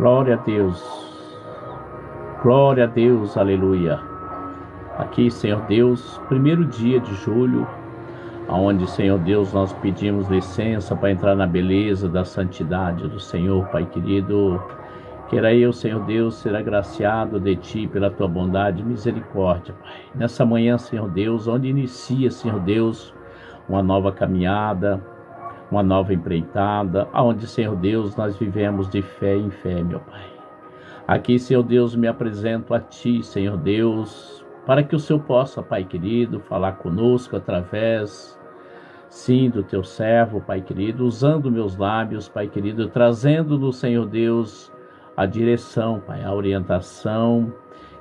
Glória a Deus. Glória a Deus, aleluia. Aqui, Senhor Deus, primeiro dia de julho, aonde, Senhor Deus, nós pedimos licença para entrar na beleza da santidade do Senhor, Pai querido. Queira eu, Senhor Deus, ser agraciado de Ti pela Tua bondade e misericórdia, Pai. Nessa manhã, Senhor Deus, onde inicia, Senhor Deus, uma nova caminhada, uma nova empreitada, aonde, Senhor Deus, nós vivemos de fé em fé, meu Pai. Aqui, Senhor Deus, me apresento a Ti, Senhor Deus, para que o Senhor possa, Pai querido, falar conosco através, sim, do Teu servo, Pai querido, usando meus lábios, Pai querido, trazendo-nos, Senhor Deus, a direção, Pai, a orientação,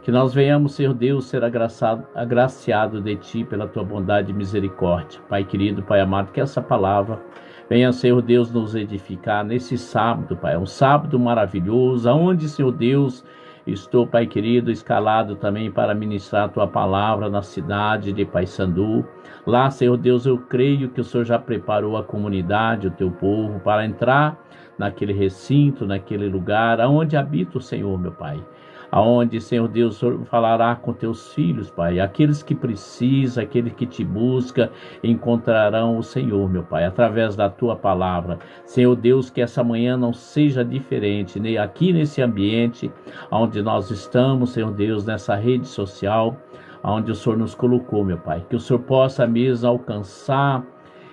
que nós venhamos, Senhor Deus, ser agraciado de Ti pela Tua bondade e misericórdia. Pai querido, Pai amado, que essa palavra venha, Senhor Deus, nos edificar nesse sábado, Pai, um sábado maravilhoso, aonde, Senhor Deus, estou, Pai querido, escalado também para ministrar a Tua palavra na cidade de Paysandu. Lá, Senhor Deus, eu creio que o Senhor já preparou a comunidade, o Teu povo, para entrar naquele recinto, naquele lugar, aonde habita o Senhor, meu Pai. Aonde, Senhor Deus, o Senhor falará com Teus filhos, Pai. Aqueles que precisam, aqueles que Te buscam, encontrarão o Senhor, meu Pai, através da Tua palavra. Senhor Deus, que essa manhã não seja diferente, nem aqui nesse ambiente onde nós estamos, Senhor Deus, nessa rede social, onde o Senhor nos colocou, meu Pai. Que o Senhor possa mesmo alcançar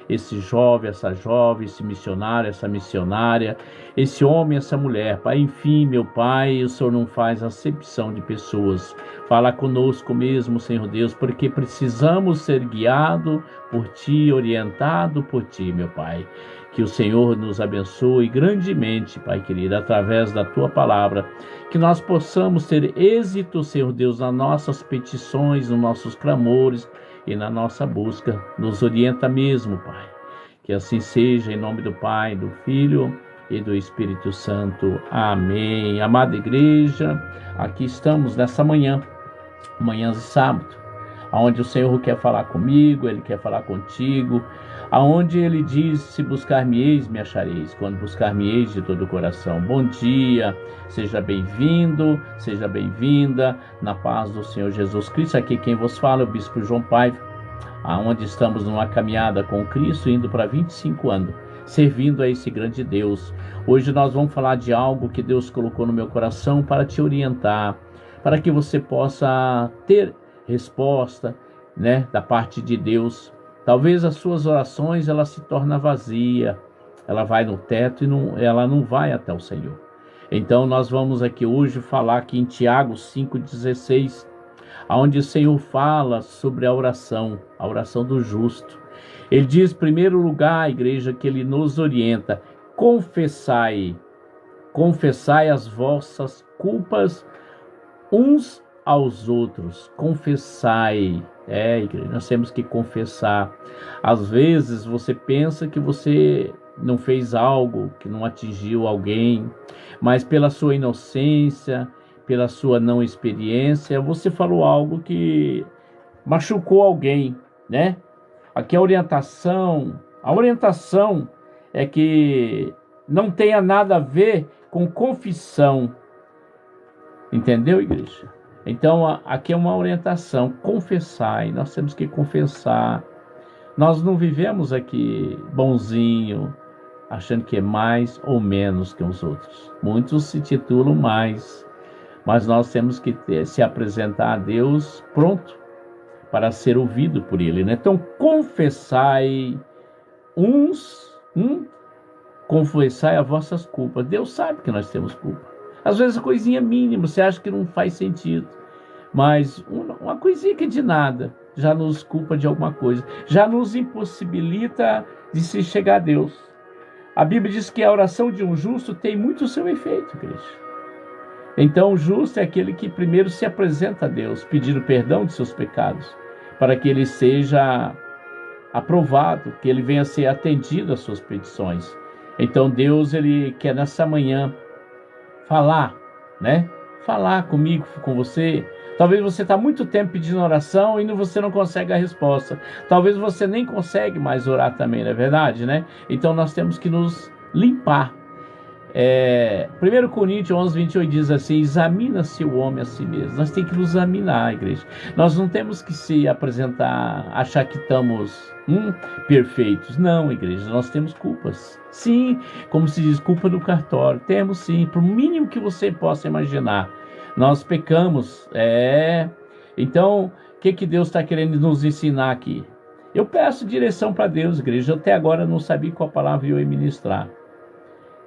esse jovem, essa jovem, esse missionário, essa missionária, esse homem, essa mulher, Pai, enfim, meu Pai, o Senhor não faz acepção de pessoas. Fala conosco mesmo, Senhor Deus, porque precisamos ser guiados por Ti, orientado por Ti, meu Pai. Que o Senhor nos abençoe grandemente, Pai querido, através da Tua palavra, que nós possamos ter êxito, Senhor Deus, nas nossas petições, nos nossos clamores, e na nossa busca, nos orienta mesmo, Pai. Que assim seja, em nome do Pai, do Filho e do Espírito Santo. Amém. Amada igreja, aqui estamos nessa manhã de sábado, onde o Senhor quer falar comigo, Ele quer falar contigo, aonde Ele diz, se buscar-me-eis, me achareis, quando buscar-me-eis de todo o coração. Bom dia, seja bem-vindo, seja bem-vinda, na paz do Senhor Jesus Cristo. Aqui quem vos fala é o Bispo João Paiva, aonde estamos numa caminhada com Cristo, indo para 25 anos, servindo a esse grande Deus. Hoje nós vamos falar de algo que Deus colocou no meu coração para te orientar, para que você possa ter resposta, da parte de Deus. Talvez as suas orações ela se tornem vazia, ela vai no teto e ela não vai até o Senhor. Então nós vamos aqui hoje falar aqui em Tiago 5,16, onde o Senhor fala sobre a oração do justo. Ele diz, em primeiro lugar, a igreja, que Ele nos orienta: confessai as vossas culpas uns aos outros. Confessai. Igreja, nós temos que confessar. Às vezes você pensa que você não fez algo, que não atingiu alguém, mas pela sua inocência, pela sua não experiência, você falou algo que machucou alguém, Aqui a orientação é que não tenha nada a ver com confissão. Entendeu, igreja? Então, aqui é uma orientação, confessai, nós temos que confessar. Nós não vivemos aqui bonzinho, achando que é mais ou menos que os outros. Muitos se titulam mais, mas nós temos que se apresentar a Deus pronto para ser ouvido por Ele, Então, confessai confessai as vossas culpas. Deus sabe que nós temos culpa. Às vezes, coisinha mínima, você acha que não faz sentido, mas uma coisinha que de nada já nos culpa de alguma coisa, já nos impossibilita de se chegar a Deus. A Bíblia diz que a oração de um justo tem muito o seu efeito, igreja. Então, o justo é aquele que primeiro se apresenta a Deus, pedindo perdão de seus pecados, para que ele seja aprovado, que ele venha a ser atendido às suas petições. Então, Deus, Ele quer nessa manhã falar, Falar comigo, com você. Talvez você está muito tempo pedindo oração e você não consegue a resposta. Talvez você nem consegue mais orar também, não é verdade, Então nós temos que nos limpar. 1 Coríntios 11:28 diz assim: examina-se o homem a si mesmo. Nós temos que nos examinar, igreja. Nós não temos que se apresentar, achar que estamos perfeitos. Não, igreja, nós temos culpas. Sim, como se diz, culpa no cartório. Temos sim, por mínimo que você possa imaginar. Nós pecamos. Então, o que Deus está querendo nos ensinar aqui? Eu peço direção para Deus, igreja. Eu até agora não sabia qual palavra eu ia ministrar.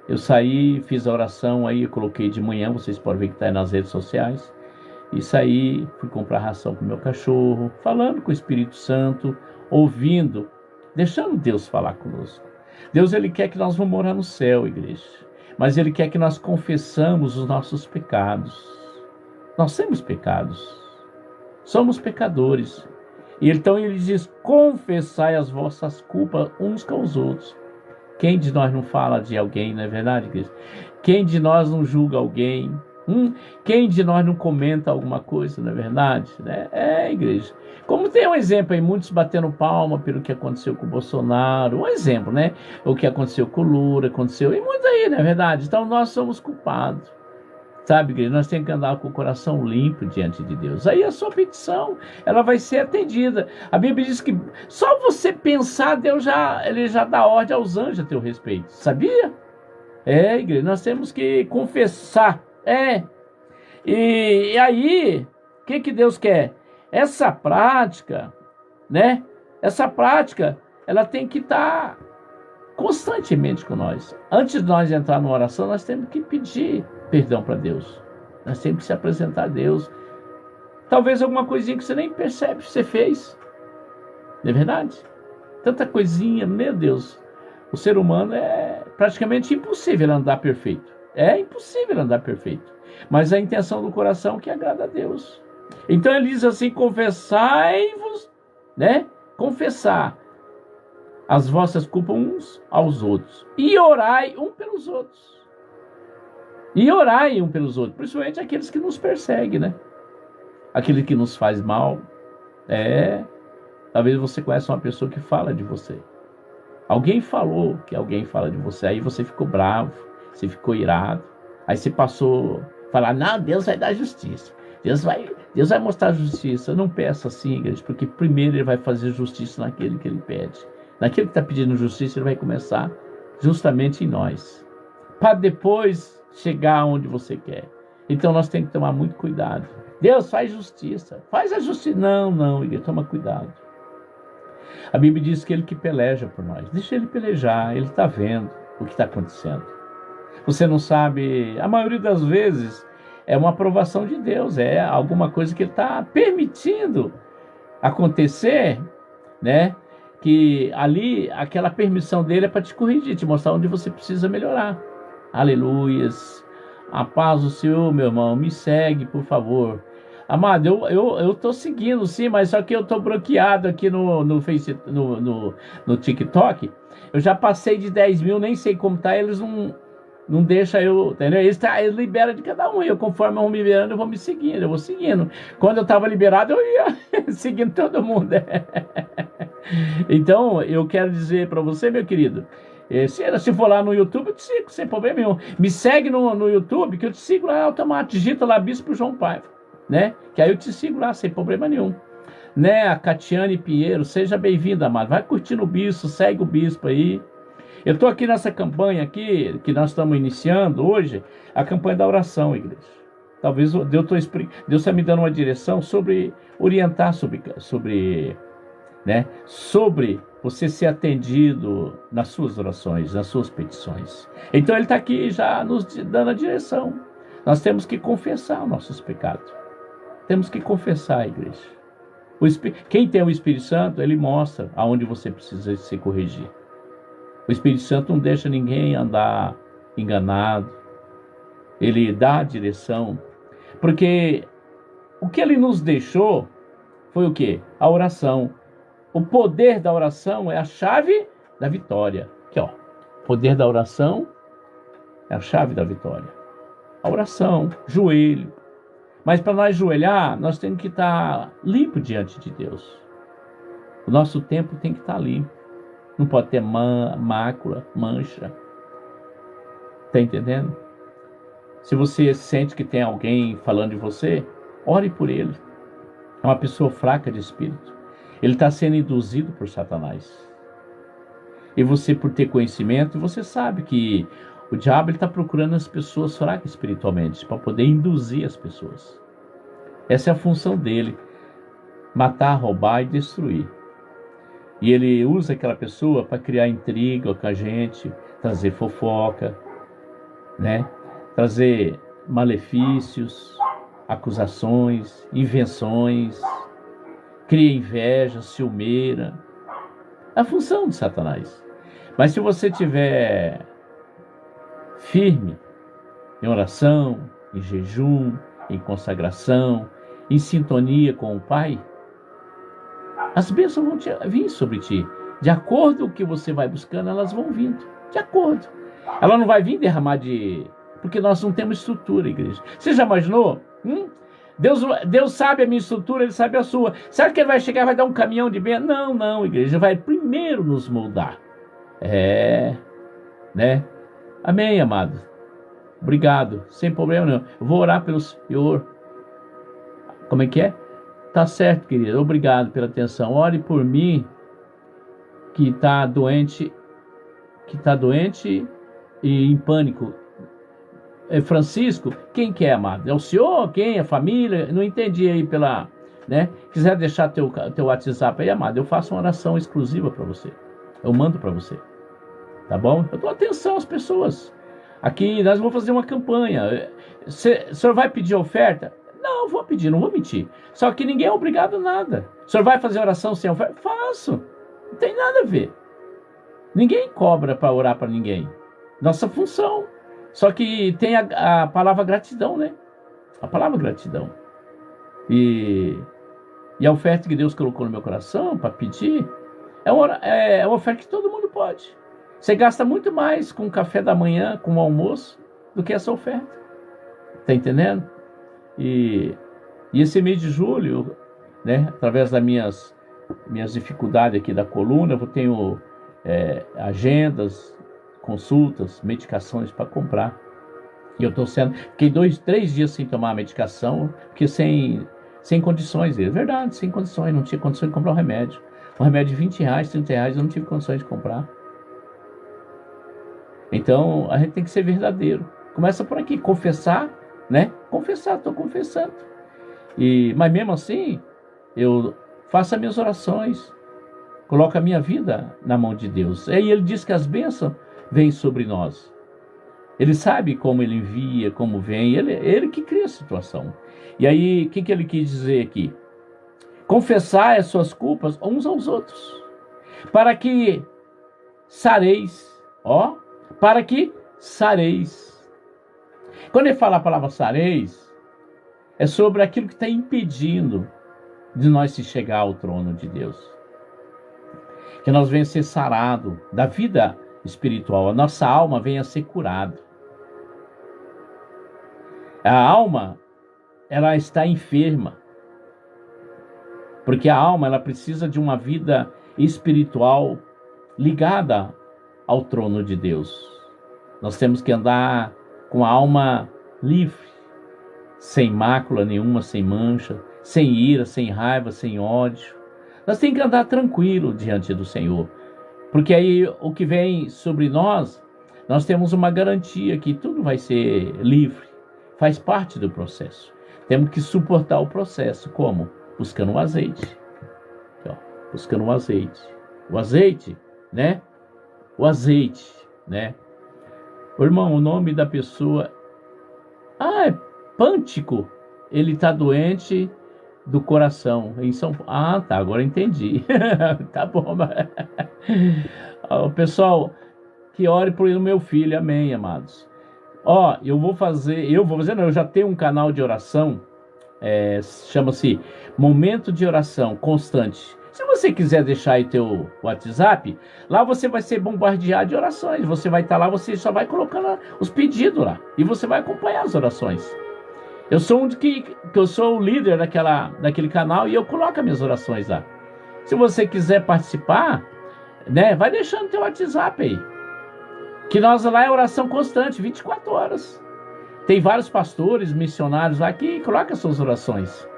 Eu saí, fiz a oração aí, eu coloquei de manhã, vocês podem ver que está aí nas redes sociais. E saí, fui comprar ração para o meu cachorro, falando com o Espírito Santo, ouvindo, deixando Deus falar conosco. Deus, Ele quer que nós vamos morar no céu, igreja. Mas Ele quer que nós confessamos os nossos pecados. Nós temos pecados. Somos pecadores. E então Ele diz, confessai as vossas culpas uns com os outros. Quem de nós não fala de alguém, não é verdade, igreja? Quem de nós não julga alguém? Quem de nós não comenta alguma coisa, não é verdade? Igreja. Como tem um exemplo aí, muitos batendo palma pelo que aconteceu com o Bolsonaro, um exemplo, né? O que aconteceu com o Lula, aconteceu, e muitos aí, não é verdade? Então nós somos culpados. Sabe, igreja, nós temos que andar com o coração limpo diante de Deus. Aí a sua petição, ela vai ser atendida. A Bíblia diz que só você pensar, Ele já dá ordem aos anjos a teu respeito. Sabia? Igreja, nós temos que confessar. E aí, o que Deus quer? Essa prática, né? Essa prática, ela tem que estar constantemente com nós. Antes de nós entrar numa oração, nós temos que pedir perdão para Deus. Nós temos que se apresentar a Deus. Talvez alguma coisinha que você nem percebe que você fez. Não é verdade? Tanta coisinha, meu Deus. O ser humano é praticamente impossível andar perfeito. É impossível andar perfeito. Mas a intenção do coração que agrada a Deus. Então ele diz assim, confessai-vos, né? Confessar as vossas culpas uns aos outros. E orai um pelos outros. E orai um pelos outros. Principalmente aqueles que nos perseguem, né? Aquele que nos faz mal. Talvez você conheça uma pessoa que fala de você. Alguém falou que alguém fala de você. Aí você ficou bravo. Você ficou irado. Aí você passou a falar, não, Deus vai dar justiça. Deus vai mostrar justiça. Não peça assim, igreja. Porque primeiro Ele vai fazer justiça naquele que Ele pede. Naquele que está pedindo justiça, Ele vai começar justamente em nós. Para depois chegar onde você quer. Então nós temos que tomar muito cuidado. Deus faz justiça. Faz a justiça. Não, igreja, toma cuidado. A Bíblia diz que Ele que peleja por nós. Deixa Ele pelejar. Ele está vendo o que está acontecendo. Você não sabe, a maioria das vezes é uma aprovação de Deus. É alguma coisa que Ele está permitindo acontecer, né? Que ali, aquela permissão dele é para te corrigir, te mostrar onde você precisa melhorar. Aleluias. A paz do Senhor, meu irmão. Me segue, por favor. Amado, eu tô seguindo, sim, mas só que eu tô bloqueado aqui no Facebook, no TikTok. Eu já passei de 10 mil, nem sei como tá. Eles não deixam eu, entendeu? Eles liberam de cada um. Eu, conforme eu vou me liberando, eu vou me seguindo, eu vou seguindo. Quando eu tava liberado, eu ia seguindo todo mundo. Então, eu quero dizer para você, meu querido, se for lá no YouTube, eu te sigo, sem problema nenhum. Me segue no YouTube, que eu te sigo lá automático. Digita lá Bispo João Paiva, né? Que aí eu te sigo lá, sem problema nenhum. Né? A Catiane Pinheiro, seja bem-vinda, amado. Vai curtindo o Bispo, segue o Bispo aí. Eu estou aqui nessa campanha aqui, que nós estamos iniciando hoje, a campanha da oração, igreja. Talvez Deus está me dando uma direção sobre orientar sobre você ser atendido nas suas orações, nas suas petições. Então Ele está aqui já nos dando a direção. Nós temos que confessar os nossos pecados. Temos que confessar, igreja. Quem tem o Espírito Santo, ele mostra aonde você precisa se corrigir. O Espírito Santo não deixa ninguém andar enganado. Ele dá a direção. Porque o que Ele nos deixou foi o quê? A oração. O poder da oração é a chave da vitória. Aqui, ó. O poder da oração é a chave da vitória. A oração, joelho. Mas para nós joelhar, nós temos que estar limpo diante de Deus. O nosso tempo tem que estar limpo. Não pode ter mácula, mancha. Tá entendendo? Se você sente que tem alguém falando de você, ore por ele. É uma pessoa fraca de espírito. Ele está sendo induzido por Satanás. E você, por ter conhecimento, você sabe que o diabo está procurando as pessoas fracas espiritualmente, para poder induzir as pessoas. Essa é a função dele: matar, roubar e destruir. E ele usa aquela pessoa para criar intriga com a gente, trazer fofoca, né? Trazer malefícios, acusações, invenções, cria inveja, ciumeira. É a função de Satanás. Mas se você estiver firme em oração, em jejum, em consagração, em sintonia com o Pai, as bênçãos vão vir sobre ti. De acordo com o que você vai buscando, elas vão vindo. De acordo. Ela não vai vir derramar de... Porque nós não temos estrutura, igreja. Você já imaginou? Deus sabe a minha estrutura, Ele sabe a sua. Será que Ele vai chegar e vai dar um caminhão de bênção? Não, não, igreja. Vai primeiro nos moldar. Né? Amém, amado. Obrigado. Sem problema nenhum. Eu vou orar pelo Senhor. Como é que é? Tá certo, querido. Obrigado pela atenção. Ore por mim, que está doente e em pânico. Francisco, quem que é, amado? É o senhor? Quem? A família? Não entendi aí pela... né? Quiser deixar teu WhatsApp aí, amado, eu faço uma oração exclusiva para você. Eu mando para você. Tá bom? Eu dou atenção às pessoas. Aqui nós vamos fazer uma campanha. O senhor vai pedir oferta? Não, vou pedir, não vou mentir. Só que ninguém é obrigado a nada. O senhor vai fazer oração sem oferta? Faço. Não tem nada a ver. Ninguém cobra para orar para ninguém. Nossa função. Só que tem a palavra gratidão, né? A palavra gratidão. E a oferta que Deus colocou no meu coração para pedir é uma oferta que todo mundo pode. Você gasta muito mais com o café da manhã, com o almoço, do que essa oferta. Tá entendendo? E esse mês de julho, né? Através das minhas dificuldades aqui da coluna, eu tenho agendas, consultas, medicações para comprar. E eu fiquei 3 dias sem tomar a medicação, porque sem condições. É verdade, sem condições, não tinha condições de comprar um remédio. Um remédio de R$20, R$30, eu não tive condições de comprar. Então, a gente tem que ser verdadeiro. Começa por aqui, confessar, né? Confessar, estou confessando. Mas mesmo assim, eu faço as minhas orações, coloco a minha vida na mão de Deus. E Ele diz que as bênçãos vêm sobre nós. Ele sabe como Ele envia, como vem. Ele que cria a situação. E aí, o que Ele quis dizer aqui? Confessar as suas culpas uns aos outros, para que sareis. Para que sareis. Quando Ele fala a palavra sareis, é sobre aquilo que está impedindo de nós se chegar ao trono de Deus. Que nós venhamos ser sarados da vida espiritual, a nossa alma venha ser curada. A alma, ela está enferma, porque a alma, ela precisa de uma vida espiritual ligada ao trono de Deus. Nós temos que andar com a alma livre, sem mácula nenhuma, sem mancha, sem ira, sem raiva, sem ódio. Nós temos que andar tranquilo diante do Senhor, porque aí o que vem sobre nós temos uma garantia que tudo vai ser livre, faz parte do processo. Temos que suportar o processo, como? Buscando o azeite. Buscando o azeite. O azeite, né? O azeite, né? O irmão, o nome da pessoa... é Pântico. Ele está doente do coração. Em São Paulo. Tá, agora entendi. Tá bom. O pessoal, que ore por meu filho. Amém, amados. Eu já tenho um canal de oração, chama-se Momento de Oração Constante. Se você quiser deixar aí teu WhatsApp, lá você vai ser bombardeado de orações. Você vai estar lá, você só vai colocando os pedidos lá, e você vai acompanhar as orações. Eu sou eu sou o líder daquele canal, e eu coloco as minhas orações lá. Se você quiser participar, né, vai deixando teu WhatsApp aí. Que nós lá é oração constante, 24 horas. Tem vários pastores, missionários lá que colocam as suas orações.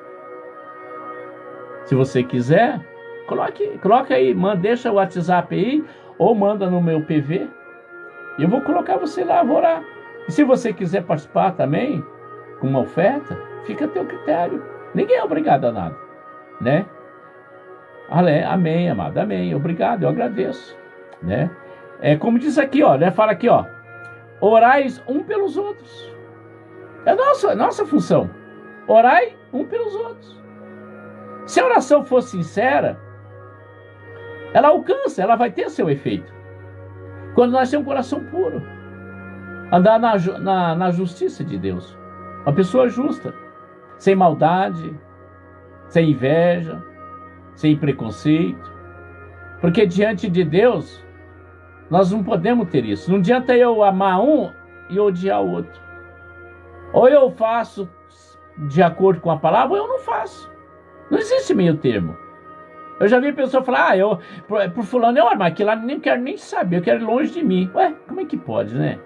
Se você quiser, coloca aí, deixa o WhatsApp aí, ou manda no meu PV. E eu vou colocar você lá, vou orar. E se você quiser participar também, com uma oferta, fica a teu critério. Ninguém é obrigado a nada, né? Amém, amado, amém. Obrigado, eu agradeço, né? É como diz aqui, ó, né? Fala aqui, ó. Orais um pelos outros. É nossa função. Orai um pelos outros. Se a oração for sincera, ela alcança, ela vai ter seu efeito. Quando nós temos um coração puro, andar na justiça de Deus. Uma pessoa justa, sem maldade, sem inveja, sem preconceito. Porque diante de Deus, nós não podemos ter isso. Não adianta eu amar um e odiar o outro. Ou eu faço de acordo com a palavra, ou eu não faço. Não existe meio termo. Eu já vi pessoa falar, por fulano eu amo, mas aquilo lá nem quero nem saber, eu quero ir longe de mim. Ué, como é que pode, né?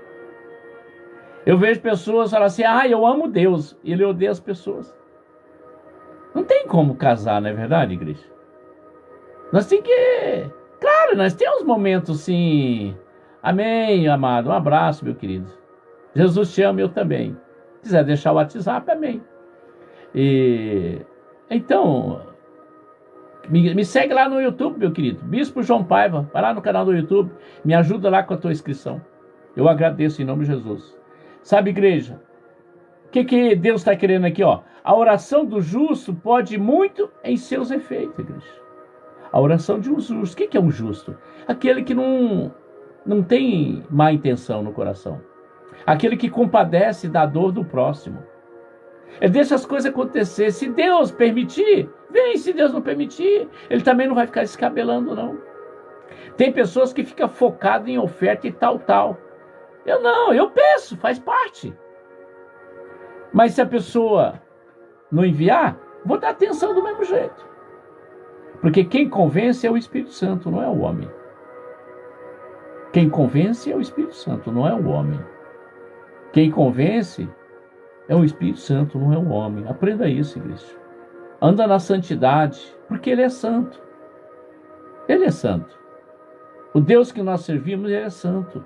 Eu vejo pessoas falar assim, eu amo Deus, e ele odeia as pessoas. Não tem como casar, não é verdade, igreja? Nós temos que... Claro, nós temos momentos sim. Amém, amado. Um abraço, meu querido. Jesus te ama, eu também. Se quiser deixar o WhatsApp, amém. Então, me segue lá no YouTube, meu querido. Bispo João Paiva. Vai lá no canal do YouTube. Me ajuda lá com a tua inscrição. Eu agradeço em nome de Jesus. Sabe, igreja? O que Deus está querendo aqui, ó? A oração do justo pode muito em seus efeitos, igreja. A oração de um justo. O que é um justo? Aquele que não tem má intenção no coração. Aquele que compadece da dor do próximo. Ele deixa as coisas acontecer. Se Deus permitir, vem. Se Deus não permitir, ele também não vai ficar descabelando, não. Tem pessoas que ficam focadas em oferta e tal. Eu peço, faz parte. Mas se a pessoa não enviar, vou dar atenção do mesmo jeito. Porque quem convence é o Espírito Santo, não é o homem. Quem convence é o Espírito Santo, não é o homem. Quem convence é o Espírito Santo, não é o homem. Aprenda isso, igreja. Anda na santidade, porque Ele é santo. Ele é santo. O Deus que nós servimos, Ele é santo.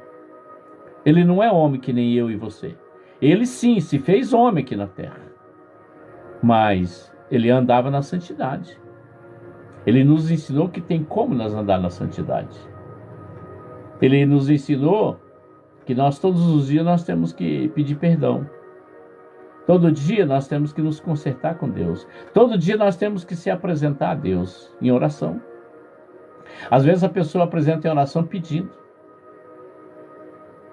Ele não é homem que nem eu e você. Ele sim, se fez homem aqui na terra. Mas Ele andava na santidade. Ele nos ensinou que tem como nós andar na santidade. Ele nos ensinou que nós todos os dias nós temos que pedir perdão. Todo dia nós temos que nos consertar com Deus. Todo dia nós temos que se apresentar a Deus em oração. Às vezes a pessoa apresenta em oração pedindo.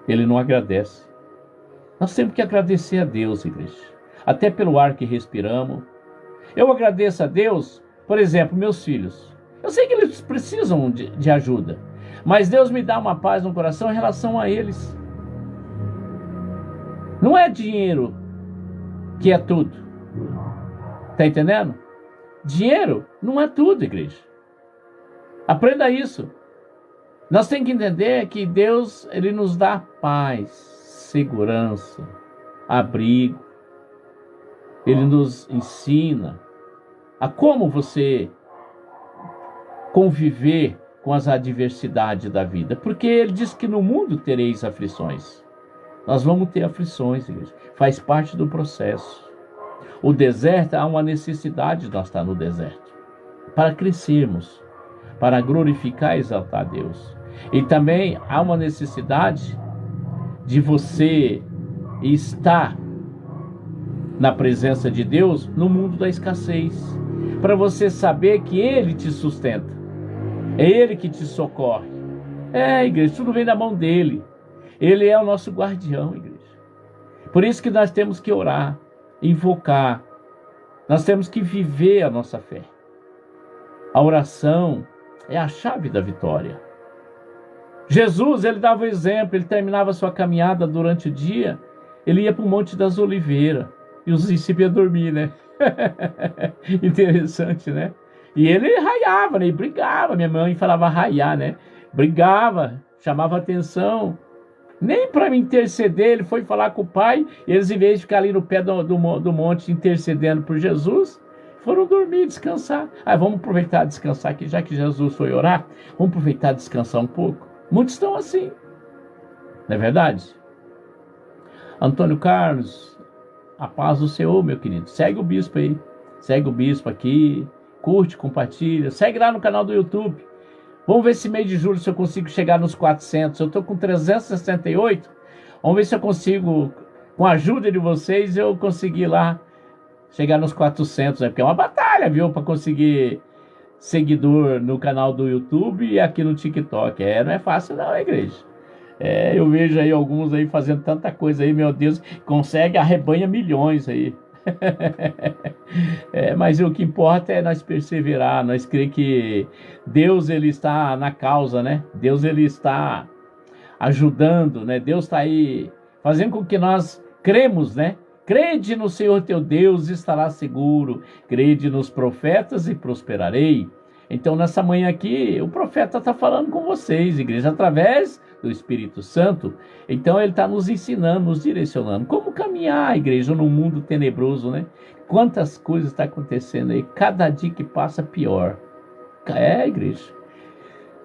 Ele não agradece. Nós temos que agradecer a Deus, igreja. Até pelo ar que respiramos. Eu agradeço a Deus, por exemplo, meus filhos. Eu sei que eles precisam de ajuda. Mas Deus me dá uma paz no coração em relação a eles. Não é dinheiro que é tudo. Está entendendo? Dinheiro não é tudo, igreja. Aprenda isso. Nós temos que entender que Deus, Ele nos dá paz, segurança, abrigo. Ele nos ensina a como você conviver com as adversidades da vida. Porque Ele diz que no mundo tereis aflições. Nós vamos ter aflições, igreja. Faz parte do processo. O deserto, há uma necessidade de nós estar no deserto. Para crescermos, para glorificar e exaltar a Deus. E também há uma necessidade de você estar na presença de Deus no mundo da escassez. Para você saber que Ele te sustenta. É Ele que te socorre. Igreja, tudo vem da mão dEle. Ele é o nosso guardião, igreja. Por isso que nós temos que orar, invocar. Nós temos que viver a nossa fé. A oração é a chave da vitória. Jesus, ele dava o exemplo, ele terminava a sua caminhada durante o dia, ele ia para o Monte das Oliveiras, e os discípulos iam dormir, né? Interessante, né? E ele raiava, né? E brigava, minha mãe falava raiar, né? Brigava, chamava atenção. Nem para me interceder, ele foi falar com o Pai. Eles, em vez de ficar ali no pé do monte intercedendo por Jesus, foram dormir, descansar. Vamos aproveitar e descansar aqui, já que Jesus foi orar, vamos aproveitar e descansar um pouco. Muitos estão assim, não é verdade? Antônio Carlos, a paz do Senhor, meu querido. Segue o bispo aí, segue o bispo aqui, curte, compartilha, segue lá no canal do YouTube. Vamos ver esse mês de julho se eu consigo chegar nos 400. Eu estou com 368. Vamos ver se eu consigo, com a ajuda de vocês, eu conseguir lá chegar nos 400. Porque é uma batalha, viu? Para conseguir seguidor no canal do YouTube e aqui no TikTok. Não é fácil não, igreja. Eu vejo aí alguns aí fazendo tanta coisa aí, meu Deus, consegue, arrebanha milhões aí. Mas o que importa é nós perseverar, nós crer que Deus ele está na causa, né? Deus ele está ajudando, né? Deus está aí fazendo com que nós cremos, né? Crede no Senhor teu Deus e estará seguro, crede nos profetas e prosperarei. Então nessa manhã aqui o profeta está falando com vocês, igreja, através do Espírito Santo. Então ele está nos ensinando, nos direcionando como caminhar, igreja, num mundo tenebroso, né? Quantas coisas estão acontecendo aí, cada dia que passa pior. Igreja,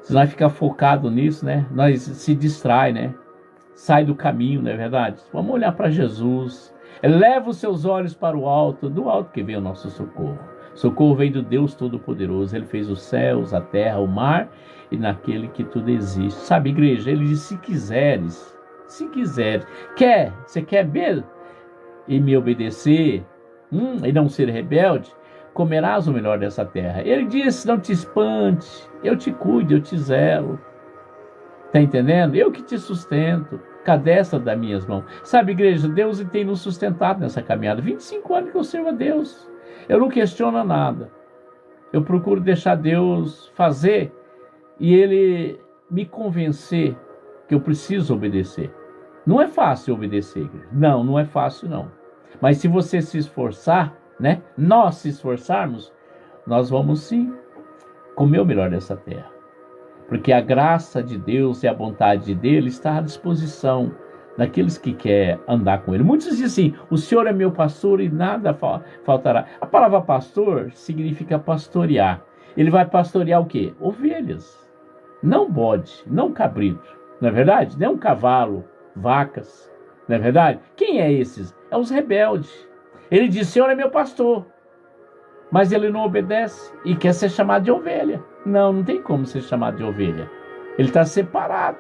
se nós ficar focado nisso, né? Nós se distrai, né? Sai do caminho, não é verdade? Vamos olhar para Jesus. Eleva os seus olhos para o alto, do alto que vem o nosso socorro. Socorro vem do Deus Todo-Poderoso. Ele fez os céus, a terra, o mar e naquele que tudo existe. Sabe, igreja? Ele diz, se quiseres, você quer ver e me obedecer e não ser rebelde, comerás o melhor dessa terra. Ele diz, não te espante, eu te cuido, eu te zelo. Tá entendendo? Eu que te sustento, cadestra das minhas mãos. Sabe, igreja, Deus tem nos sustentado nessa caminhada. 25 anos que eu sirvo a Deus. Eu não questiono nada. Eu procuro deixar Deus fazer e Ele me convencer que eu preciso obedecer. Não é fácil obedecer, igreja. Não é fácil não. Mas se você se esforçar, né? Nós se esforçarmos, nós vamos sim comer o melhor dessa terra. Porque a graça de Deus e a vontade dele está à disposição daqueles que querem andar com ele. Muitos dizem assim, o Senhor é meu pastor e nada faltará. A palavra pastor significa pastorear. Ele vai pastorear o quê? Ovelhas. Não bode, não cabrito. Não é verdade? Não cavalo, vacas. Não é verdade? Quem é esses? É os rebeldes. Ele diz, Senhor é meu pastor. Mas ele não obedece e quer ser chamado de ovelha. Não tem como ser chamado de ovelha. Ele está separado.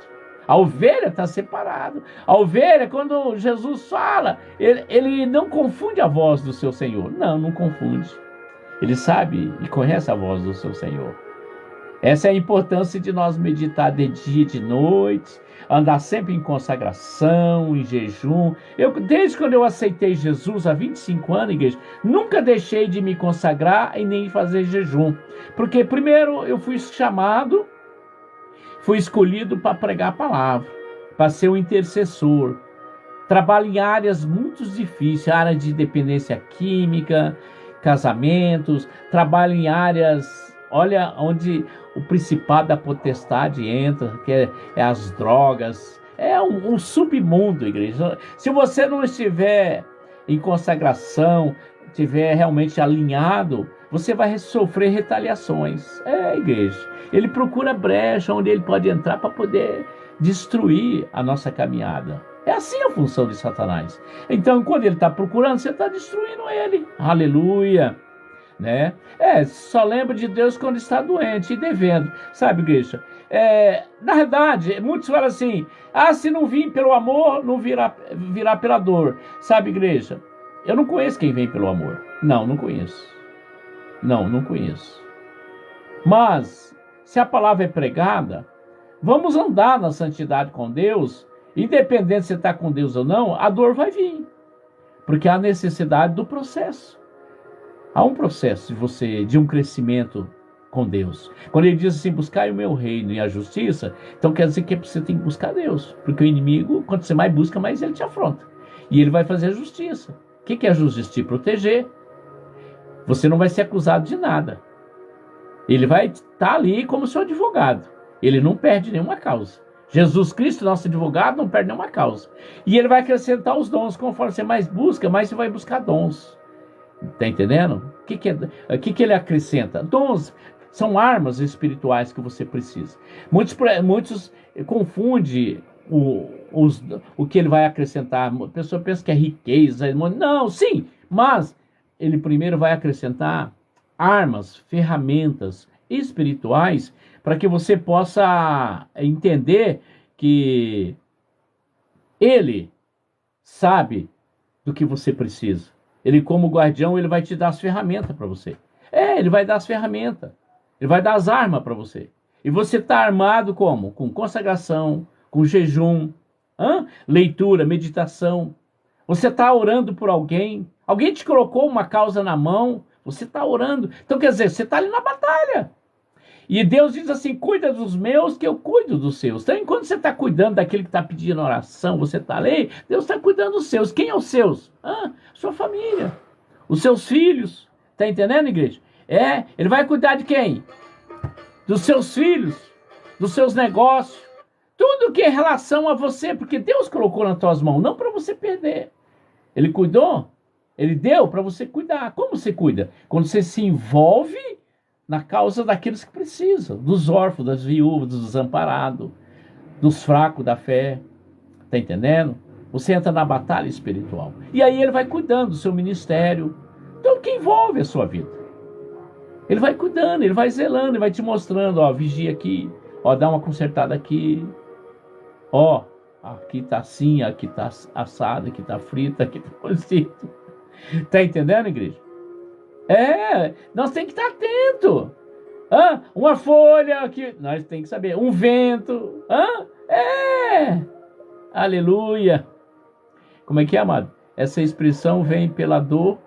A ovelha está separada. A ovelha, quando Jesus fala, ele não confunde a voz do seu Senhor. Não confunde. Ele sabe e conhece a voz do seu Senhor. Essa é a importância de nós meditar de dia e de noite, andar sempre em consagração, em jejum. Desde quando eu aceitei Jesus há 25 anos, igreja, nunca deixei de me consagrar e nem fazer jejum. Porque primeiro eu fui chamado, fui escolhido para pregar a palavra, para ser um intercessor. Trabalho em áreas muito difíceis, área de dependência química, casamentos, trabalho em áreas, olha, onde o principado da potestade entra, que é as drogas, é um submundo, igreja. Se você não estiver em consagração, estiver realmente alinhado, você vai sofrer retaliações. Igreja, ele procura brecha onde ele pode entrar para poder destruir a nossa caminhada. É assim a função de Satanás. Então, quando ele está procurando, você está destruindo ele. Aleluia. Né? Só lembra de Deus quando está doente e devendo. Sabe, igreja? Na verdade, muitos falam assim, se não vir pelo amor, não virá pela dor. Sabe, igreja? Eu não conheço quem vem pelo amor. Não conheço. Não conheço. Mas, se a palavra é pregada, vamos andar na santidade com Deus. Independente se você está com Deus ou não, a dor vai vir. Porque há necessidade do processo. Há um processo de um crescimento com Deus. Quando ele diz assim, buscai o meu reino e a justiça, então quer dizer que você tem que buscar Deus. Porque o inimigo, quanto você mais busca, mais ele te afronta. E ele vai fazer a justiça. O que é a justiça? Te proteger. Você não vai ser acusado de nada. Ele vai estar ali como seu advogado. Ele não perde nenhuma causa. Jesus Cristo, nosso advogado, não perde nenhuma causa. E ele vai acrescentar os dons. Conforme você mais busca, mais você vai buscar dons. Está entendendo? O que ele acrescenta? Dons são armas espirituais que você precisa. Muitos confundem o que ele vai acrescentar. A pessoa pensa que é riqueza. Não, sim, mas ele primeiro vai acrescentar armas, ferramentas espirituais para que você possa entender que ele sabe do que você precisa. Ele, como guardião, ele vai te dar as ferramentas para você. Ele vai dar as ferramentas. Ele vai dar as armas para você. E você está armado como? Com consagração, com jejum, leitura, meditação. Você está orando por alguém. Alguém te colocou uma causa na mão. Você está orando. Então, quer dizer, você está ali na batalha. E Deus diz assim, cuida dos meus que eu cuido dos seus. Então, enquanto você está cuidando daquele que está pedindo oração, você está ali, Deus está cuidando dos seus. Quem é os seus? Sua família. Os seus filhos. Está entendendo, igreja? Ele vai cuidar de quem? Dos seus filhos, dos seus negócios. Tudo que é relação a você, porque Deus colocou nas tuas mãos, não para você perder. Ele cuidou, ele deu para você cuidar. Como você cuida? Quando você se envolve na causa daqueles que precisam, dos órfãos, das viúvas, dos desamparados, dos fracos da fé. Está entendendo? Você entra na batalha espiritual. E aí ele vai cuidando do seu ministério. Tudo que envolve a sua vida. Ele vai cuidando, ele vai zelando, ele vai te mostrando, vigia aqui, dá uma consertada aqui. Aqui tá assim, aqui tá assado, aqui tá frito, aqui tá cozido. Tá entendendo, igreja? Nós temos que estar atento. Uma folha aqui, nós temos que saber. Um vento. Aleluia. Como é que é, amado? Essa expressão vem pela dor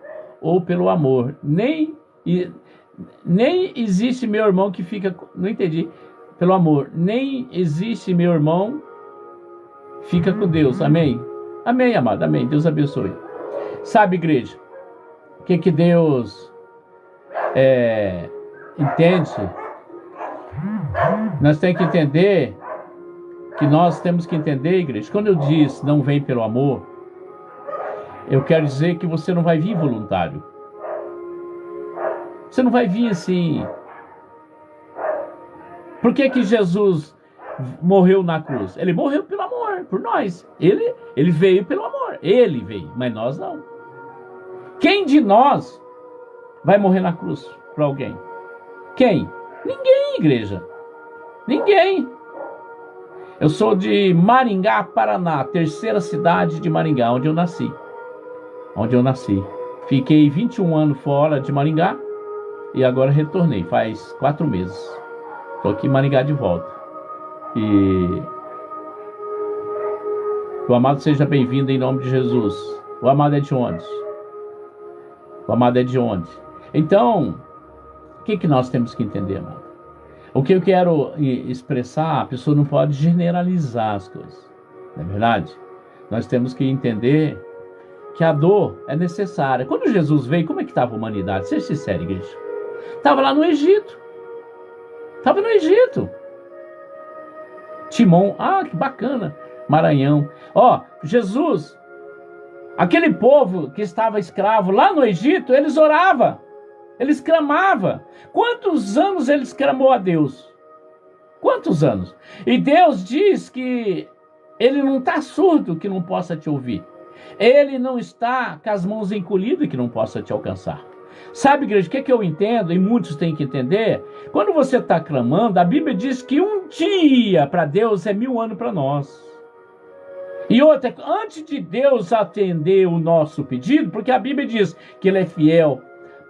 ou pelo amor. Nem existe meu irmão que fica... Não entendi. Pelo amor. Nem existe meu irmão fica com Deus. Amém? Amém, amado. Amém. Deus abençoe. Sabe, igreja, o que Deus entende? Nós temos que entender igreja. Quando eu disse não vem pelo amor, eu quero dizer que você não vai vir voluntário. Você não vai vir assim. Por que Jesus morreu na cruz? Ele morreu pelo amor, por nós. Ele veio pelo amor. Ele veio, mas nós não. Quem de nós vai morrer na cruz por alguém? Quem? Ninguém, igreja. Ninguém. Eu sou de Maringá, Paraná, terceira cidade de Maringá, onde eu nasci. Fiquei 21 anos fora de Maringá e agora retornei, faz 4 meses. Estou aqui em Maringá de volta. E o amado seja bem-vindo em nome de Jesus. O amado é de onde? Então, o que nós temos que entender, amado? O que eu quero expressar, a pessoa não pode generalizar as coisas. Não é verdade? Nós temos que entender que a dor é necessária. Quando Jesus veio, como é que estava a humanidade? Seja sincero, igreja. Estava lá no Egito. Timon, que bacana. Maranhão. Jesus, aquele povo que estava escravo lá no Egito, eles oravam. Eles clamavam. Quantos anos eles clamou a Deus? Quantos anos? E Deus diz que ele não está surdo que não possa te ouvir. Ele não está com as mãos encolhidas que não possa te alcançar. Sabe, igreja, o que eu entendo, e muitos têm que entender? Quando você está clamando, a Bíblia diz que um dia para Deus é 1000 anos para nós. E outra, antes de Deus atender o nosso pedido, porque a Bíblia diz que ele é fiel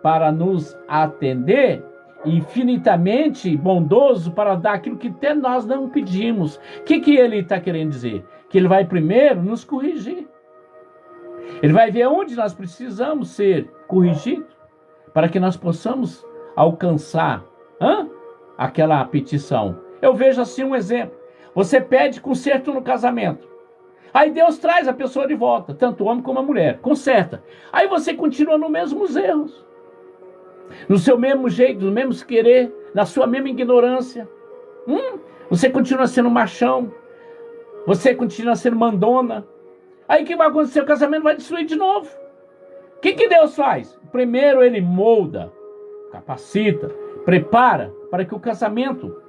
para nos atender, infinitamente bondoso para dar aquilo que até nós não pedimos. O que ele está querendo dizer? Que ele vai primeiro nos corrigir. Ele vai ver onde nós precisamos ser corrigidos para que nós possamos alcançar aquela petição. Eu vejo assim um exemplo. Você pede conserto no casamento. Aí Deus traz a pessoa de volta, tanto o homem como a mulher. Conserta. Aí você continua nos mesmos erros. No seu mesmo jeito, no mesmo querer, na sua mesma ignorância. Você continua sendo machão. Você continua sendo mandona. Aí o que vai acontecer? O casamento vai destruir de novo. O que Deus faz? Primeiro ele molda, capacita, prepara para que o casamento...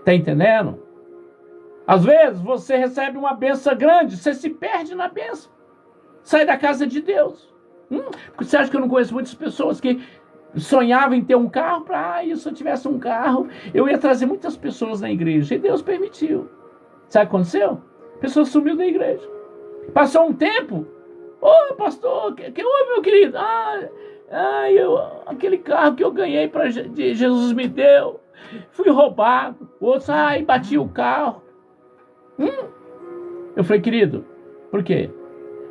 Está entendendo? Às vezes você recebe uma bênção grande, você se perde na bênção. Sai da casa de Deus. Porque você acha que eu não conheço muitas pessoas que sonhavam em ter um carro? Se eu tivesse um carro, eu ia trazer muitas pessoas na igreja. E Deus permitiu. Sabe o que aconteceu? A pessoa sumiu da igreja. Passou um tempo. Ô, pastor, que houve, meu querido? Aquele carro que eu ganhei, Jesus me deu. Fui roubado. O outro, bati o carro. Eu falei, querido, por quê?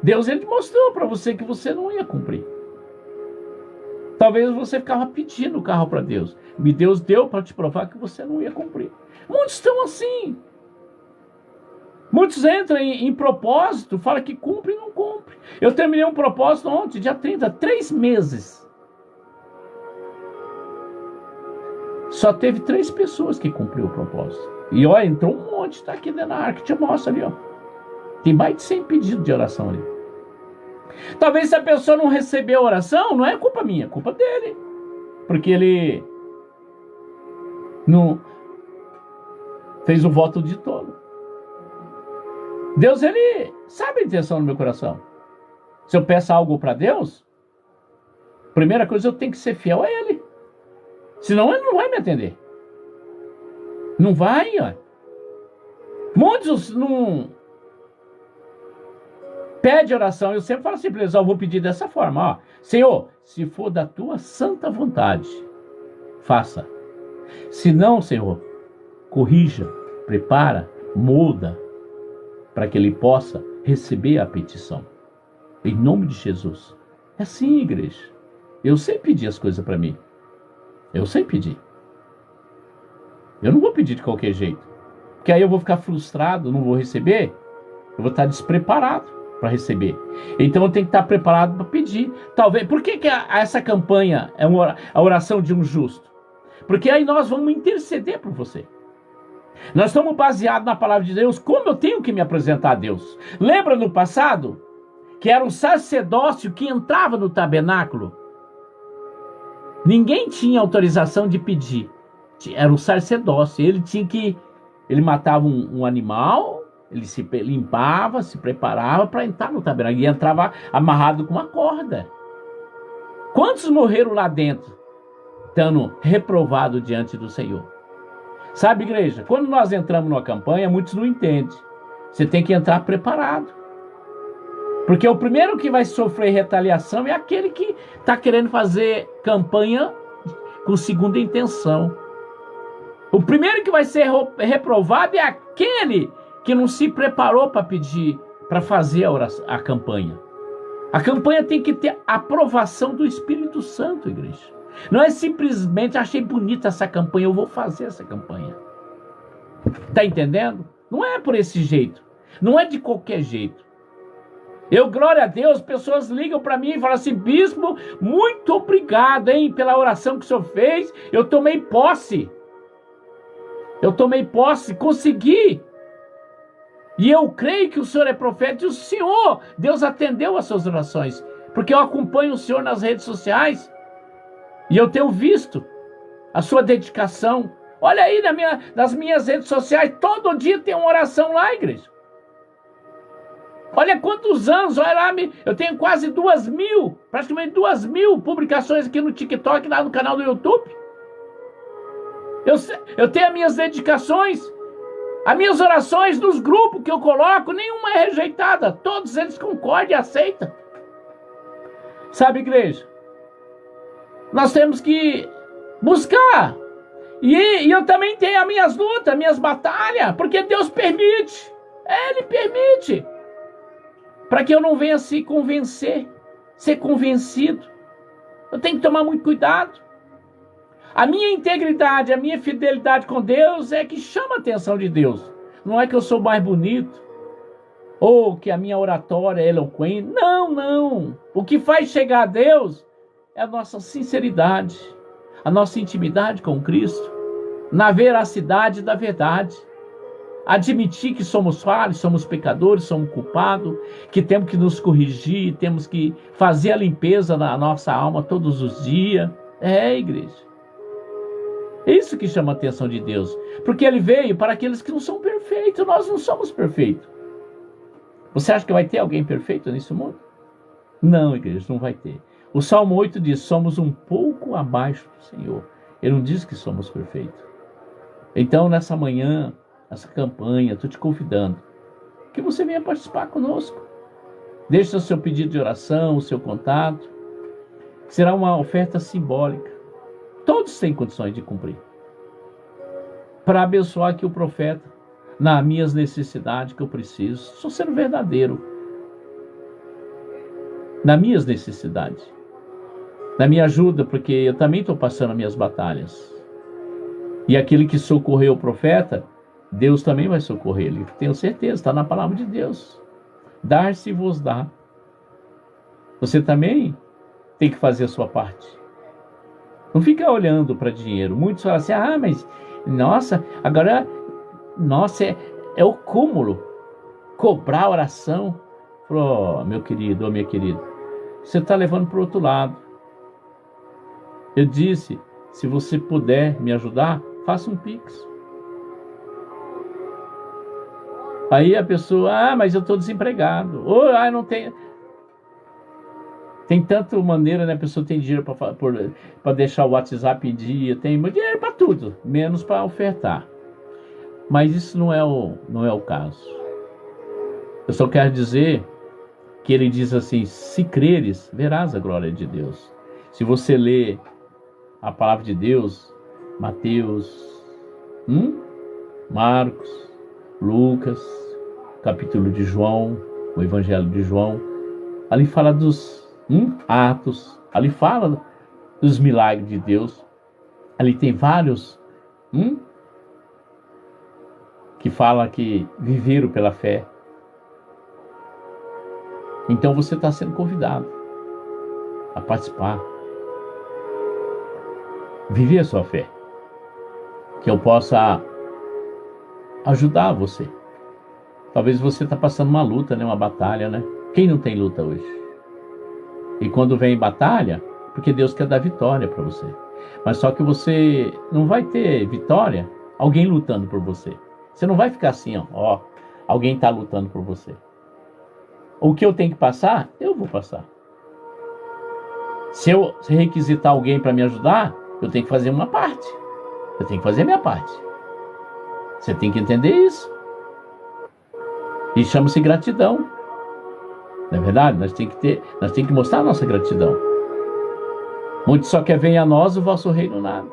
Deus, ele mostrou para você que você não ia cumprir. Talvez você ficava pedindo o carro para Deus. E Deus deu para te provar que você não ia cumprir. Muitos estão assim. Muitos entram em propósito, falam que cumpre e não cumpre. Eu terminei um propósito ontem, dia 30, 3 meses. Só teve 3 pessoas que cumpriu o propósito. E olha, entrou um monte, tá aqui dentro da arca, te mostra ali, ó. Tem mais de 100 pedidos de oração ali. Talvez se a pessoa não recebeu a oração, não é culpa minha, é culpa dele. Porque ele não fez o voto de tolo. Deus, ele sabe a intenção do meu coração. Se eu peço algo para Deus, primeira coisa, eu tenho que ser fiel a ele. Senão ele não vai me atender. Não vai, ó. Muitos não pedem oração. Eu sempre falo assim para eles, eu vou pedir dessa forma, ó. Senhor, se for da tua santa vontade, faça. Se não, Senhor, corrija, prepara, molda, para que ele possa receber a petição. Em nome de Jesus. É assim, igreja. Eu sei pedir as coisas para mim. Eu sei pedir. Eu não vou pedir de qualquer jeito. Porque aí eu vou ficar frustrado, não vou receber. Eu vou estar despreparado para receber. Então eu tenho que estar preparado para pedir. Talvez. Por que essa campanha é a oração de um justo? Porque aí nós vamos interceder por você. Nós estamos baseados na palavra de Deus. Como eu tenho que me apresentar a Deus? Lembra no passado? Que era um sacerdócio que entrava no tabernáculo. Ninguém tinha autorização de pedir. Era um sacerdócio. Ele matava um animal, ele se limpava, se preparava para entrar no tabernáculo. E entrava amarrado com uma corda. Quantos morreram lá dentro, estando reprovado diante do Senhor? Sabe, igreja, quando nós entramos numa campanha, muitos não entendem. Você tem que entrar preparado. Porque o primeiro que vai sofrer retaliação é aquele que está querendo fazer campanha com segunda intenção. O primeiro que vai ser reprovado é aquele que não se preparou para pedir, para fazer a campanha. A campanha tem que ter aprovação do Espírito Santo, igreja. Não é simplesmente, achei bonita essa campanha, eu vou fazer essa campanha. Está entendendo? Não é por esse jeito. Não é de qualquer jeito. Glória a Deus, pessoas ligam para mim e falam assim, bispo, muito obrigado, hein, pela oração que o senhor fez. Eu tomei posse. Consegui. E eu creio que o senhor é profeta. E o senhor, Deus atendeu as suas orações. Porque eu acompanho o senhor nas redes sociais. E eu tenho visto a sua dedicação. Olha aí nas minhas redes sociais, todo dia tem uma oração lá, igreja. Olha quantos anos, olha lá, eu tenho quase 2.000, praticamente 2.000 publicações aqui no TikTok, lá no canal do YouTube. Eu tenho as minhas dedicações, as minhas orações nos grupos que eu coloco, nenhuma é rejeitada, todos eles concordam e aceitam. Sabe, igreja? Nós temos que buscar. E eu também tenho as minhas lutas, as minhas batalhas, porque Deus permite. Ele permite. Para que eu não venha se convencer, ser convencido. Eu tenho que tomar muito cuidado. A minha integridade, a minha fidelidade com Deus é que chama a atenção de Deus. Não é que eu sou mais bonito, ou que a minha oratória é eloquente. Não, não. O que faz chegar a Deus é a nossa sinceridade, a nossa intimidade com Cristo, na veracidade da verdade. admitir que somos falhos, somos pecadores, somos culpados, que temos que nos corrigir, temos que fazer a limpeza na nossa alma todos os dias. Igreja. É isso que chama a atenção de Deus. Porque Ele veio para aqueles que não são perfeitos. Nós não somos perfeitos. Você acha que vai ter alguém perfeito nesse mundo? Não, igreja, não vai ter. O Salmo 8 diz, somos um pouco abaixo do Senhor. Ele não diz que somos perfeitos. Então, nessa manhã, essa campanha, estou te convidando que você venha participar conosco. Deixe o seu pedido de oração, o seu contato. Será uma oferta simbólica. Todos têm condições de cumprir. Para abençoar aqui o profeta, nas minhas necessidades que eu preciso. Estou sendo verdadeiro. Nas minhas necessidades. Na minha ajuda, porque eu também estou passando as minhas batalhas. E aquele que socorreu o profeta, Deus também vai socorrer ele. Tenho certeza, está na palavra de Deus. Dar-se vos dá. Você também tem que fazer a sua parte. Não fica olhando para dinheiro. Muitos falam assim, mas, nossa, agora, é o cúmulo. Cobrar oração. Meu querido, minha querida, você está levando para o outro lado. Eu disse, se você puder me ajudar, faça um Pix. Aí a pessoa, mas eu estou desempregado. Ou, não tenho. Tem tanta maneira, né? A pessoa tem dinheiro para deixar o WhatsApp em dia, tem dinheiro para tudo, menos para ofertar. Mas isso não é o caso. Eu só quero dizer que ele diz assim, se creres, verás a glória de Deus. Se você ler a palavra de Deus, Mateus, Marcos, Lucas, capítulo de João, o Evangelho de João, ali fala dos Atos, ali fala dos milagres de Deus, ali tem vários que fala que viveram pela fé. Então você está sendo convidado a participar, viver a sua fé, que eu possa ajudar você. Talvez você está passando uma luta, uma batalha, né? Quem não tem luta hoje? E quando vem batalha, porque Deus quer dar vitória para você. Mas só que você não vai ter vitória, alguém lutando por você. Você não vai ficar assim, alguém está lutando por você. O que eu tenho que passar, eu vou passar. Se eu requisitar alguém para me ajudar, eu tenho que fazer uma parte. Eu tenho que fazer a minha parte. Você tem que entender isso. E chama-se gratidão. Não é verdade? Nós temos que mostrar a nossa gratidão. Muitos só quer venha a nós o vosso reino nada.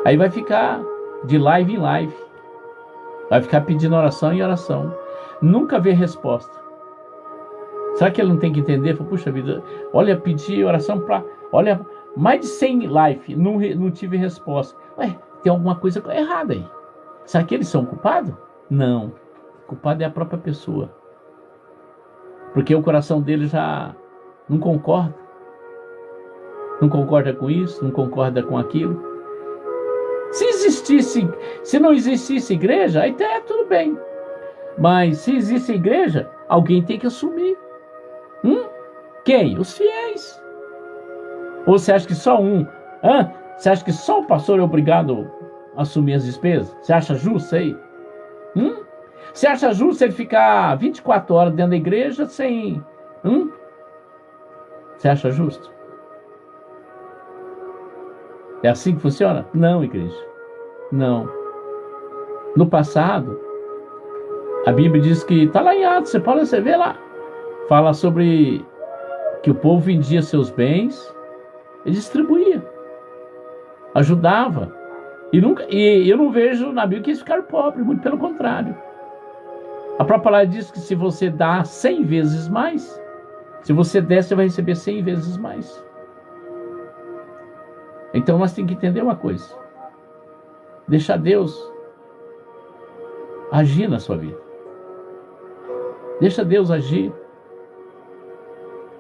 Aí vai ficar de live em live. Vai ficar pedindo oração em oração. Nunca vê resposta. Será que ele não tem que entender? Puxa vida, olha, pedi oração para... Olha, mais de 100 live, não tive resposta. Tem alguma coisa errada aí. Será que eles são culpados? Não. O culpado é a própria pessoa. Porque o coração dele já não concorda. Não concorda com isso, não concorda com aquilo. Se não existisse igreja, aí até tudo bem. Mas se existe igreja, alguém tem que assumir. Quem? Os fiéis. Ou você acha que só um? Você acha que só o pastor é obrigado a assumir as despesas? Você acha justo aí? Você acha justo ele ficar 24 horas dentro da igreja sem... Você acha justo? É assim que funciona? Não, igreja. Não. No passado, a Bíblia diz que... Está lá em Atos, você vê lá. Fala sobre que o povo vendia seus bens e distribuía. Ajudava. E eu não vejo na Bíblia que eles ficaram pobres, muito pelo contrário. A própria palavra diz que se você dá 100 vezes mais, se você der, você vai receber 100 vezes mais. Então nós temos que entender uma coisa. Deixa Deus agir na sua vida. Deixa Deus agir.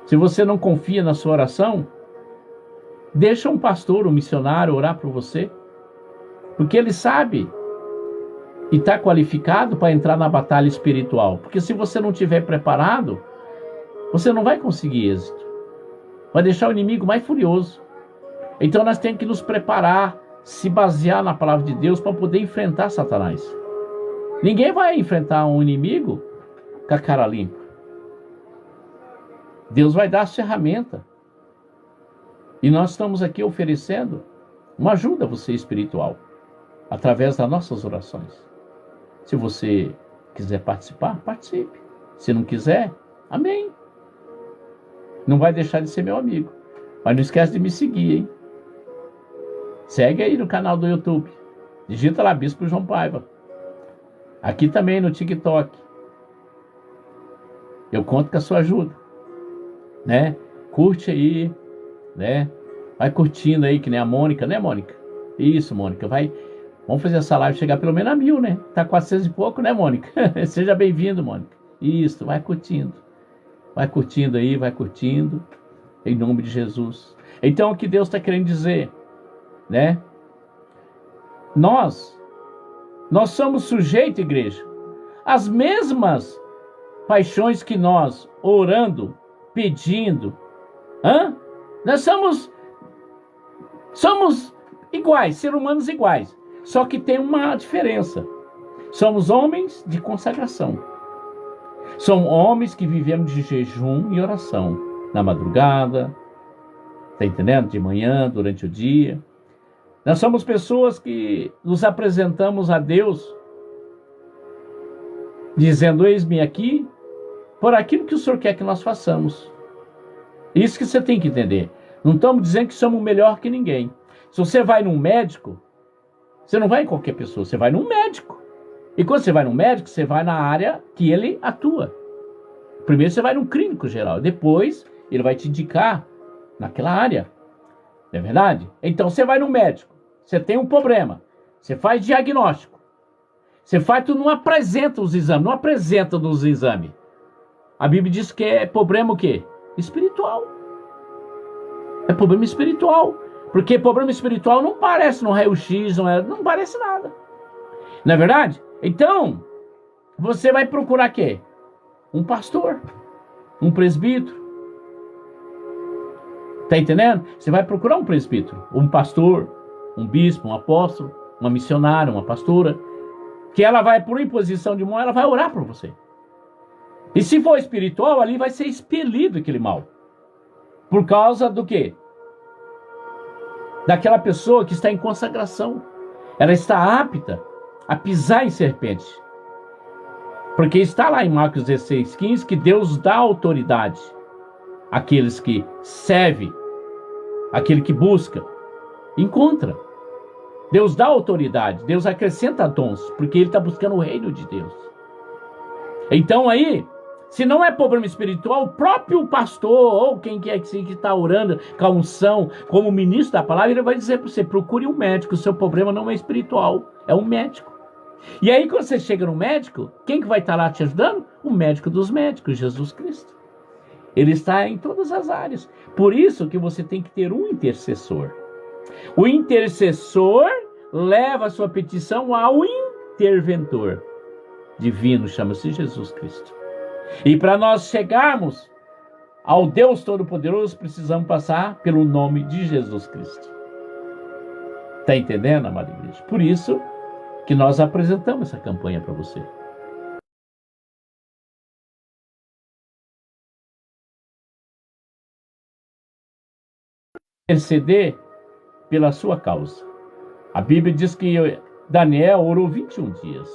Se você não confia na sua oração, deixa um pastor, um missionário orar por você. Porque ele sabe e está qualificado para entrar na batalha espiritual. Porque se você não estiver preparado, você não vai conseguir êxito. Vai deixar o inimigo mais furioso. Então nós temos que nos preparar, se basear na palavra de Deus para poder enfrentar Satanás. Ninguém vai enfrentar um inimigo com a cara limpa. Deus vai dar as ferramentas. E nós estamos aqui oferecendo uma ajuda a você espiritual, através das nossas orações. Se você quiser participar, participe. Se não quiser, amém. Não vai deixar de ser meu amigo. Mas não esquece de me seguir, hein? Segue aí no canal do YouTube. Digita lá, Bispo João Paiva. Aqui também no TikTok. Eu conto com a sua ajuda, né? Curte aí, né? Vai curtindo aí, que nem a Mônica, né, Mônica? Isso, Mônica, vai. Vamos fazer essa live chegar pelo menos a 1000, né? Tá 400 e pouco, né, Mônica? Seja bem-vindo, Mônica. Isso, vai curtindo. Vai curtindo aí, vai curtindo. Em nome de Jesus. Então, o que Deus está querendo dizer, né? Nós somos sujeitos, igreja, às mesmas paixões que nós, orando, pedindo. Nós somos iguais, seres humanos iguais. Só que tem uma diferença. Somos homens de consagração. São homens que vivemos de jejum e oração. Na madrugada, tá entendendo? De manhã, durante o dia. Nós somos pessoas que nos apresentamos a Deus dizendo, eis-me aqui, por aquilo que o Senhor quer que nós façamos. Isso que você tem que entender. Não estamos dizendo que somos melhor que ninguém. Se você vai num médico, você não vai em qualquer pessoa, você vai num médico. E quando você vai num médico, você vai na área que ele atua. Primeiro você vai num clínico geral, depois ele vai te indicar naquela área. Não é verdade? Então você vai no médico, você tem um problema, você faz diagnóstico. Você faz, tu não apresenta os exames, não apresenta nos exames. A Bíblia diz que é problema o quê? Espiritual. É problema espiritual. Porque problema espiritual não parece no raio-x, não parece nada. Não é verdade? Então, você vai procurar quê? Um pastor, um presbítero. Tá entendendo? Você vai procurar um presbítero, um pastor, um bispo, um apóstolo, uma missionária, uma pastora, que ela vai, por imposição de mão, ela vai orar por você. E se for espiritual, ali vai ser expelido aquele mal. Por causa do quê? Daquela pessoa que está em consagração. Ela está apta a pisar em serpente. Porque está lá em Marcos 16:15 que Deus dá autoridade àqueles que servem, àquele que busca, encontra. Deus dá autoridade, Deus acrescenta dons, porque ele está buscando o reino de Deus. Então aí, se não é problema espiritual, o próprio pastor, ou quem quer que está orando com a unção, como ministro da palavra, ele vai dizer para você, procure um médico, o seu problema não é espiritual, é um médico. E aí quando você chega no médico, quem que vai estar lá te ajudando? O médico dos médicos, Jesus Cristo. Ele está em todas as áreas. Por isso que você tem que ter um intercessor. O intercessor leva a sua petição ao interventor divino, chama-se Jesus Cristo. E para nós chegarmos ao Deus Todo-Poderoso, precisamos passar pelo nome de Jesus Cristo. Está entendendo, amada igreja? Por isso que nós apresentamos essa campanha para você. Interceder pela sua causa. A Bíblia diz que Daniel orou 21 dias.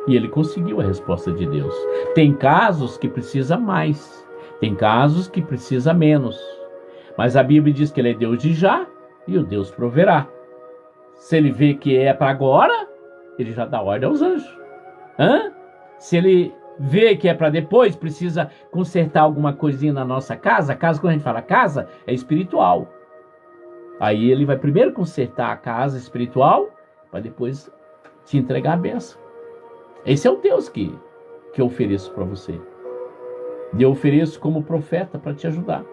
E ele conseguiu a resposta de Deus. Tem casos que precisa mais. Tem casos que precisa menos. Mas a Bíblia diz que ele é Deus de já e o Deus proverá. Se ele vê que é para agora, ele já dá ordem aos anjos. Se ele vê que é para depois, precisa consertar alguma coisinha na nossa casa. Casa, quando a gente fala casa, é espiritual. Aí ele vai primeiro consertar a casa espiritual, para depois te entregar a bênção. Esse é o Deus que eu ofereço para você. Eu ofereço como profeta para te ajudar.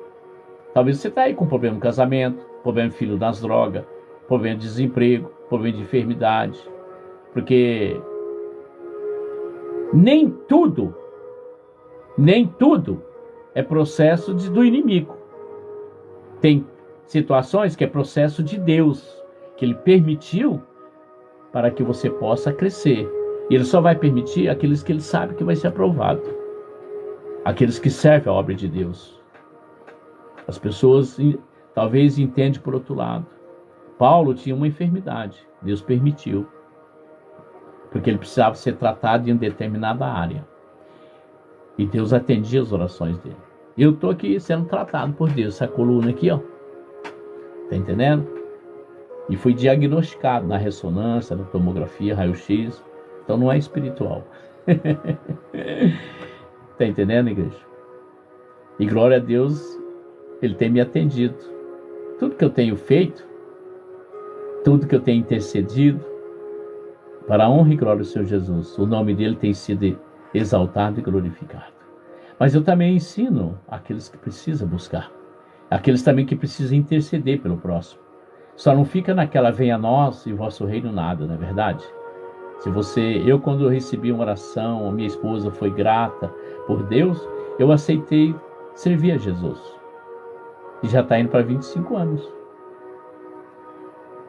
Talvez você está aí com problema no casamento, problema de filho das drogas, problema de desemprego, problema de enfermidade, Porque nem tudo é processo do inimigo. Tem situações que é processo de Deus, que Ele permitiu para que você possa crescer. E Ele só vai permitir aqueles que Ele sabe que vai ser aprovado. Aqueles que servem a obra de Deus. As pessoas talvez entendem por outro lado. Paulo tinha uma enfermidade, Deus permitiu, porque ele precisava ser tratado em determinada área. E Deus atendia as orações dele. Eu estou aqui sendo tratado por Deus, essa coluna aqui, ó. Tá entendendo? E fui diagnosticado na ressonância, na tomografia, raio-x. Então não é espiritual. Tá entendendo, igreja? E glória a Deus, Ele tem me atendido. Tudo que eu tenho feito, tudo que eu tenho intercedido, para a honra e glória do Senhor Jesus, o nome dele tem sido exaltado e glorificado. Mas eu também ensino aqueles que precisam buscar, aqueles também que precisam interceder pelo próximo. Só não fica naquela venha a nós e vosso reino nada, não é verdade? Eu quando recebi uma oração, a minha esposa foi grata por Deus, eu aceitei servir a Jesus. E já está indo para 25 anos.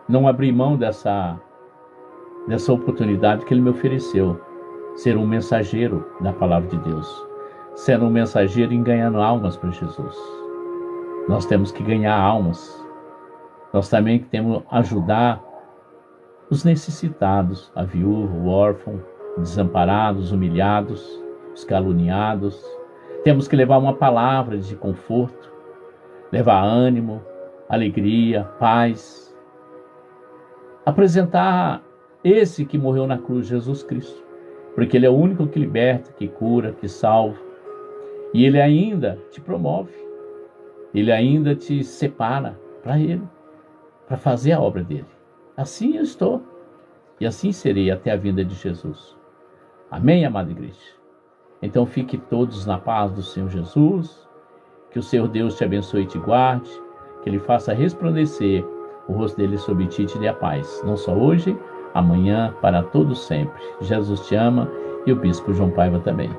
Não abri mão dessa oportunidade que Ele me ofereceu. Ser um mensageiro da palavra de Deus. Ser um mensageiro em ganhando almas para Jesus. Nós temos que ganhar almas. Nós também temos que ajudar os necessitados, a viúva, o órfão, desamparados, humilhados, os caluniados. Temos que levar uma palavra de conforto, levar ânimo, alegria, paz. Apresentar esse que morreu na cruz, Jesus Cristo. Porque Ele é o único que liberta, que cura, que salva. E Ele ainda te promove. Ele ainda te separa para Ele, para fazer a obra dEle. Assim eu estou. E assim serei até a vinda de Jesus. Amém, amada igreja? Então fique todos na paz do Senhor Jesus. Que o Senhor Deus te abençoe e te guarde. Que Ele faça resplandecer o rosto dele sobre ti e te dê a paz. Não só hoje, amanhã, para todo sempre. Jesus te ama e o Bispo João Paiva também.